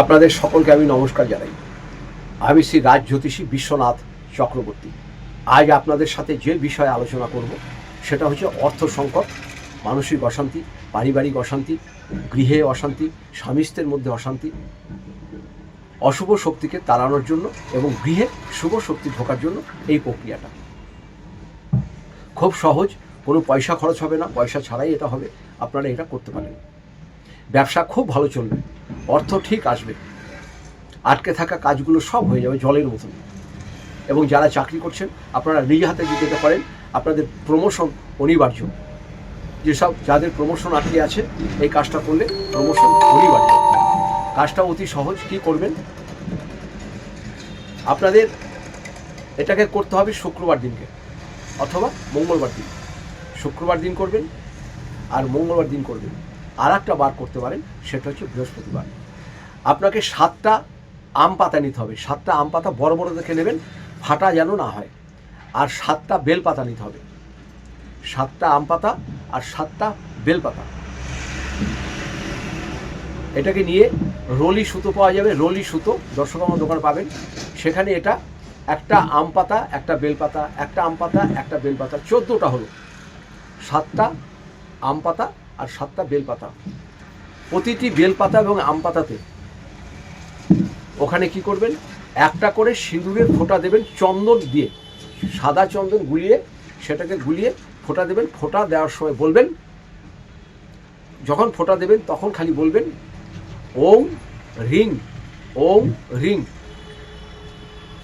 আপনাদের সকলকে আমি নমস্কার জানাই। আমি শ্রী রাজ জ্যোতিষী বিশ্বনাথ চক্রবর্তী। আজ আপনাদের সাথে যে বিষয়ে আলোচনা করব সেটা হচ্ছে অর্থ সংকট, মানসিক অশান্তি, পারিবারিক অশান্তি, গৃহে অশান্তি, স্বামী স্ত্রীর মধ্যে অশান্তি, অশুভ শক্তিকে তাড়ানোর জন্য এবং গৃহে শুভ শক্তি ঢোকার জন্য এই প্রক্রিয়াটা খুব সহজ। কোনো পয়সা খরচ হবে না, পয়সা ছাড়াই এটা হবে। আপনারা এটা করতে পারেন। ব্যবসা খুব ভালো চলবে, অর্থ ঠিক আসবে, আটকে থাকা কাজগুলো সব হয়ে যাবে জলের মতন। এবং যারা চাকরি করছেন আপনারা নিজে হাতে যদি এটা করেন, আপনাদের প্রমোশন অনিবার্য। যেসব যাদের প্রমোশন আটকে আছে এই কাজটা করলে প্রমোশন অনিবার্য। কাজটা অতি সহজ। কি করবেন? আপনাদের এটাকে করতে হবে শুক্রবার দিনকে অথবা মঙ্গলবার দিন। শুক্রবার দিন করবেন আর মঙ্গলবার দিন করবেন। আর একটা বার করতে পারেন, সেটা হচ্ছে বৃহস্পতিবার। আপনাকে 7টা আম পাতা নিতে হবে। 7টা আম পাতা বড় বড় দেখে নেবেন, ফাটা যেন না হয়। আর 7টা বেল পাতা নিতে হবে। 7টা আম পাতা আর 7টা বেল পাতা। এটাকে নিয়ে রলি সুতো পাওয়া যাবে, রলি সুতো দর্শক আমার দোকানে পাবেন। সেখানে এটা একটা আম পাতা, একটা বেল পাতা, একটা আম পাতা, একটা বেল পাতা, 14টা হলো। 7টা আম পাতা আর 7টা বেল পাতা। প্রতিটি বেল পাতা এবং আম পাতাতে ওখানে কি করবেন, একটা করে সিঁদুরের ফোঁটা দেবেন চন্দন দিয়ে, সাদা চন্দন গুলিয়ে, সেটাকে গুলিয়ে ফোঁটা দেবেন। ফোঁটা দেওয়ার সময় বলবেন, যখন ফোঁটা দেবেন তখন খালি বলবেন ওম রিং, ওম রিং।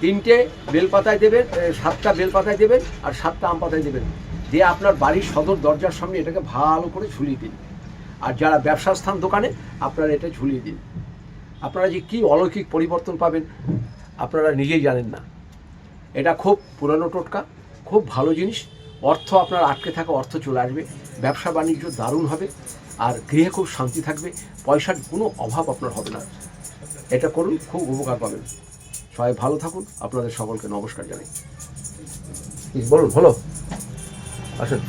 3টে বেলপাতায় দেবেন, 7টা বেলপাতায় দেবেন আর 7টা আম পাতায় দেবেন। দিয়ে আপনার বাড়ির সদর দরজার সামনে এটাকে ভালো করে ঝুলিয়ে দিন। আর যারা ব্যবসা স্থান দোকানে আপনারা এটা ঝুলিয়ে দিন। আপনারা যে কী অলৌকিক পরিবর্তন পাবেন আপনারা নিজেই জানেন না। এটা খুব পুরানো টোটকা, খুব ভালো জিনিস। অর্থ আপনার আটকে থাকা অর্থ চলে আসবে, ব্যবসা বাণিজ্য দারুণ হবে, আর গৃহে খুব শান্তি থাকবে, পয়সার কোনো অভাব আপনার হবে না। এটা করুন, খুব উপকার পাবেন। সবাই ভালো থাকুন। আপনাদের সকলকে নমস্কার জানাই। বলুন, হলো আসেন।